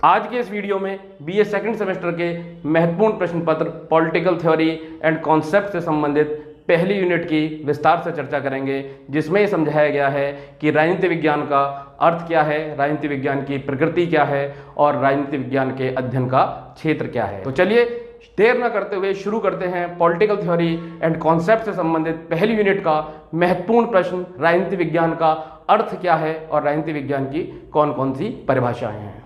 आज के इस वीडियो में बीए सेकंड सेमेस्टर के महत्वपूर्ण प्रश्न पत्र पॉलिटिकल थ्योरी एंड कॉन्सेप्ट से संबंधित पहली यूनिट की विस्तार से चर्चा करेंगे, जिसमें समझाया गया है कि राजनीति विज्ञान का अर्थ क्या है, राजनीति विज्ञान की प्रकृति क्या है और राजनीति विज्ञान के अध्ययन का क्षेत्र क्या है। तो चलिए देर न करते हुए शुरू करते हैं पॉलिटिकल थ्योरी एंड कॉन्सेप्ट से संबंधित पहली यूनिट का महत्वपूर्ण प्रश्न, राजनीति विज्ञान का अर्थ क्या है और राजनीति विज्ञान की कौन कौन सी परिभाषाएं हैं।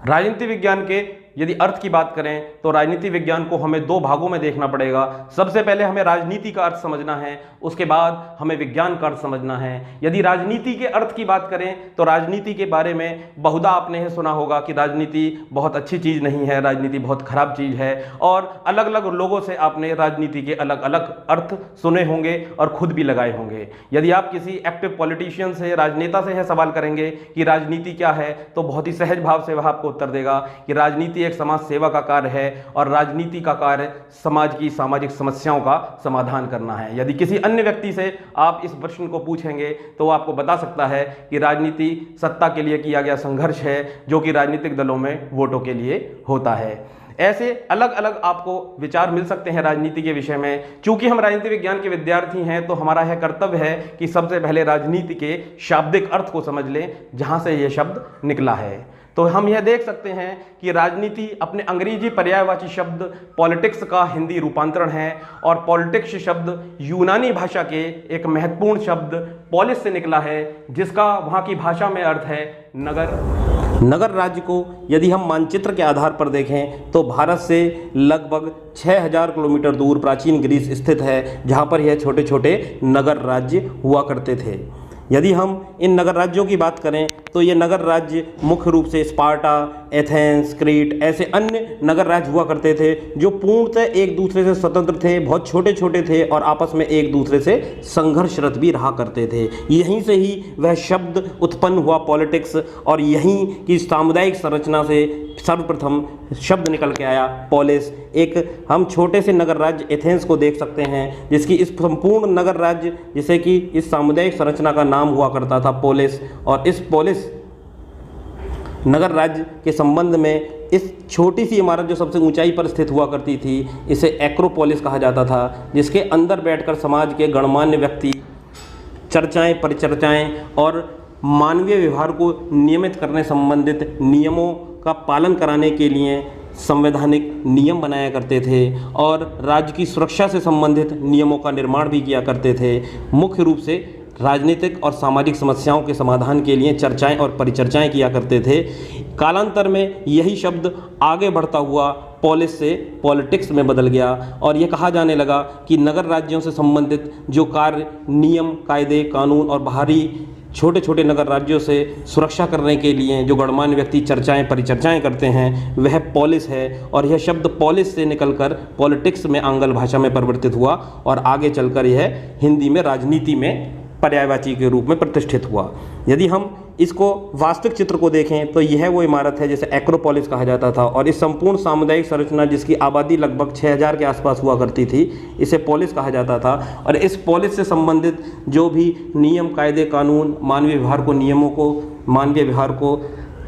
राजनीति विज्ञान के यदि अर्थ की बात करें तो राजनीति विज्ञान को हमें दो भागों में देखना पड़ेगा। सबसे पहले हमें राजनीति का अर्थ समझना है, उसके बाद हमें विज्ञान का अर्थ समझना है। यदि राजनीति के अर्थ की बात करें तो राजनीति के बारे में बहुधा आपने यह सुना होगा कि राजनीति बहुत अच्छी चीज़ नहीं है, राजनीति बहुत खराब चीज़ है, और अलग अलग लोगों से आपने राजनीति के अलग अलग अर्थ सुने होंगे और खुद भी लगाए होंगे। यदि आप किसी एक्टिव पॉलिटिशियन से, राजनेता से यह सवाल करेंगे कि राजनीति क्या है, तो बहुत ही सहज भाव से वह आपको उत्तर देगा कि राजनीति एक समाज सेवा का कार्य है और राजनीति का कार्य समाज की सामाजिक समस्याओं का समाधान करना है। यदि किसी अन्य व्यक्ति से आप इस प्रश्न को पूछेंगे तो वो आपको बता सकता है कि राजनीति सत्ता के लिए किया गया संघर्ष है, जो कि राजनीतिक दलों में वोटों के लिए होता है। ऐसे अलग अलग आपको विचार मिल सकते हैं राजनीति के विषय में। चूंकि हम राजनीति विज्ञान के विद्यार्थी हैं तो हमारा यह कर्तव्य है कि सबसे पहले राजनीति के शाब्दिक अर्थ को समझ लें, जहां से यह शब्द निकला है। तो हम यह देख सकते हैं कि राजनीति अपने अंग्रेजी पर्यायवाची शब्द पॉलिटिक्स का हिंदी रूपांतरण है, और पॉलिटिक्स शब्द यूनानी भाषा के एक महत्वपूर्ण शब्द पोलिस से निकला है, जिसका वहाँ की भाषा में अर्थ है नगर। नगर राज्य को यदि हम मानचित्र के आधार पर देखें तो भारत से लगभग 6000 किलोमीटर दूर प्राचीन ग्रीस स्थित है, जहाँ पर यह छोटे छोटे नगर राज्य हुआ करते थे। यदि हम इन नगर राज्यों की बात करें तो ये नगर राज्य मुख्य रूप से स्पार्टा, एथेंस, क्रीट ऐसे अन्य नगर राज्य हुआ करते थे, जो पूर्णतः एक दूसरे से स्वतंत्र थे, बहुत छोटे छोटे थे और आपस में एक दूसरे से संघर्षरत भी रहा करते थे। यहीं से ही वह शब्द उत्पन्न हुआ पॉलिटिक्स, और यहीं की सामुदायिक संरचना से सर्वप्रथम शब्द निकल के आया पोलिस। एक हम छोटे से नगर राज्य एथेंस को देख सकते हैं, जिसकी इस संपूर्ण नगर राज्य, जिसे कि इस सामुदायिक संरचना का नाम हुआ करता था पोलिस, और इस पोलिस नगर राज्य के संबंध में इस छोटी सी इमारत जो सबसे ऊंचाई पर स्थित हुआ करती थी, इसे एक्रोपोलिस कहा जाता था, जिसके अंदर बैठकर समाज के गणमान्य व्यक्ति चर्चाएं, परिचर्चाएं और मानवीय व्यवहार को नियमित करने संबंधित नियमों का पालन कराने के लिए संवैधानिक नियम बनाया करते थे, और राज्य की सुरक्षा से संबंधित नियमों का निर्माण भी किया करते थे। मुख्य रूप से राजनीतिक और सामाजिक समस्याओं के समाधान के लिए चर्चाएं और परिचर्चाएं किया करते थे। कालांतर में यही शब्द आगे बढ़ता हुआ पोलिस से पॉलिटिक्स में बदल गया, और यह कहा जाने लगा कि नगर राज्यों से संबंधित जो कार्य, नियम, कायदे, कानून और बाहरी छोटे छोटे नगर राज्यों से सुरक्षा करने के लिए जो गणमान्य व्यक्ति चर्चाएं, परिचर्चाएं करते हैं, वह पोलिस है। और यह शब्द पोलिस से निकलकर पॉलिटिक्स में आंग्ल भाषा में परिवर्तित हुआ, और आगे चलकर यह हिंदी में राजनीति में पर्यायवाची के रूप में प्रतिष्ठित हुआ। यदि हम इसको वास्तविक चित्र को देखें तो यह वो इमारत है जिसे एक्रोपोलिस कहा जाता था, और इस संपूर्ण सामुदायिक संरचना, जिसकी आबादी लगभग 6000 के आसपास हुआ करती थी, इसे पोलिस कहा जाता था। और इस पोलिस से संबंधित जो भी नियम, कायदे, कानून मानवीय व्यवहार को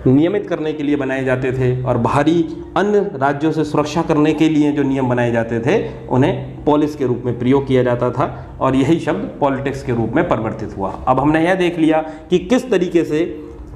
नियमित करने के लिए बनाए जाते थे, और बाहरी अन्य राज्यों से सुरक्षा करने के लिए जो नियम बनाए जाते थे, उन्हें पोलिस के रूप में प्रयोग किया जाता था, और यही शब्द पॉलिटिक्स के रूप में परिवर्तित हुआ। अब हमने यह देख लिया कि किस तरीके से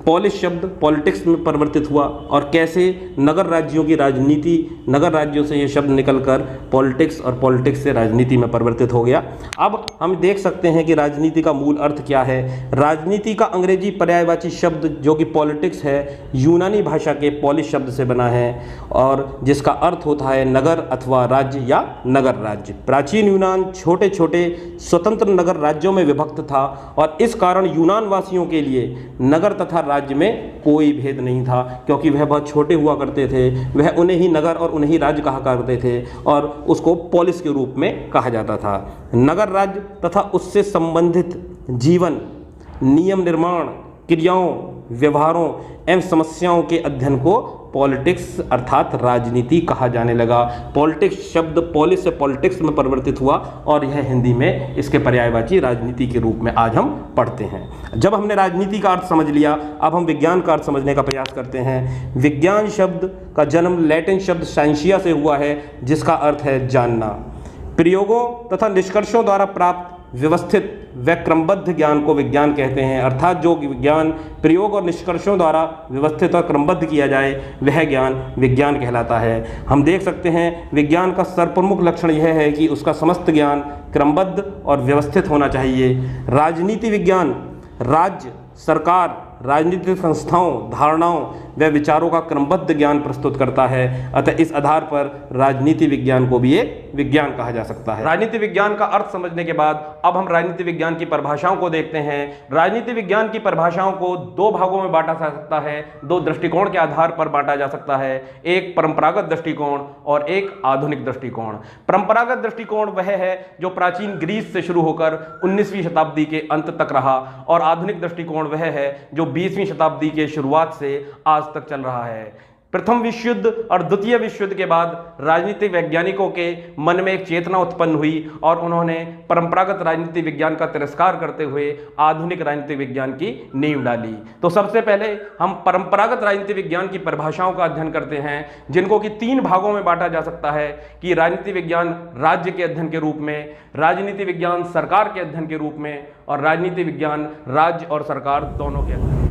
पोलिस शब्द पॉलिटिक्स में परिवर्तित हुआ, और कैसे नगर राज्यों की राजनीति, नगर राज्यों से ये शब्द निकलकर पॉलिटिक्स और पॉलिटिक्स से राजनीति में परिवर्तित हो गया। अब हम देख सकते हैं कि राजनीति का मूल अर्थ क्या है। राजनीति का अंग्रेजी पर्यायवाची शब्द जो कि पॉलिटिक्स है, यूनानी भाषा के पोलिस शब्द से बना है, और जिसका अर्थ होता है नगर अथवा राज्य या नगर राज्य। प्राचीन यूनान छोटे छोटे स्वतंत्र नगर राज्यों में विभक्त था, और इस कारण यूनान वासियों के लिए नगर तथा राज्य में कोई भेद नहीं था, क्योंकि वह बहुत छोटे हुआ करते थे। वह उन्हें ही नगर और उन्हें ही राज्य कहा करते थे, और उसको पोलिस के रूप में कहा जाता था। नगर राज्य तथा उससे संबंधित जीवन, नियम निर्माण, क्रियाओं, व्यवहारों एवं समस्याओं के अध्ययन को पॉलिटिक्स अर्थात राजनीति कहा जाने लगा। पॉलिटिक्स शब्द पॉलिस से पॉलिटिक्स में परिवर्तित हुआ और यह हिंदी में इसके पर्यायवाची राजनीति के रूप में आज हम पढ़ते हैं। जब हमने राजनीति का अर्थ समझ लिया, अब हम विज्ञान का अर्थ समझने का प्रयास करते हैं। विज्ञान शब्द का जन्म लैटिन शब्द साइंसिया से हुआ है, जिसका अर्थ है जानना। प्रयोगों तथा निष्कर्षों द्वारा प्राप्त व्यवस्थित व क्रमबद्ध ज्ञान को विज्ञान कहते हैं, अर्थात जो विज्ञान प्रयोग और निष्कर्षों द्वारा व्यवस्थित और क्रमबद्ध किया जाए वह ज्ञान विज्ञान कहलाता है। हम देख सकते हैं विज्ञान का सर्वप्रमुख लक्षण यह है कि उसका समस्त ज्ञान क्रमबद्ध और व्यवस्थित होना चाहिए। राजनीति विज्ञान राज्य, सरकार, राजनीतिक संस्थाओं, धारणाओं व विचारों का क्रमबद्ध ज्ञान प्रस्तुत करता है। अतः इस आधार पर राजनीति विज्ञान को भी एक विज्ञान कहा जा सकता है। राजनीति विज्ञान का अर्थ समझने के बाद अब हम राजनीति विज्ञान की परिभाषाओं को देखते हैं। राजनीति विज्ञान की परिभाषाओं को दो भागों में बांटा जा सकता है, दो दृष्टिकोण के आधार पर बांटा जा सकता है, एक परंपरागत दृष्टिकोण और एक आधुनिक दृष्टिकोण। परंपरागत दृष्टिकोण वह है जो प्राचीन ग्रीस से शुरू होकर 19वीं शताब्दी के अंत तक रहा, और आधुनिक दृष्टिकोण वह है जो 20वीं शताब्दी के शुरुआत से आज तक चल रहा है। प्रथम विश्व युद्ध और द्वितीय विश्व युद्ध के बाद राजनीतिक वैज्ञानिकों के मन में एक चेतना उत्पन्न हुई और उन्होंने परंपरागत राजनीति विज्ञान का तिरस्कार करते हुए आधुनिक राजनीतिक विज्ञान की नींव डाली। तो सबसे पहले हम परंपरागत राजनीति विज्ञान की परिभाषाओं का अध्ययन करते हैं, जिनको कि तीन भागों में बांटा जा सकता है कि राजनीति विज्ञान राज्य के अध्ययन के रूप में, राजनीति विज्ञान सरकार के अध्ययन के रूप में, और राजनीति विज्ञान राज्य और सरकार दोनों के अध्ययन।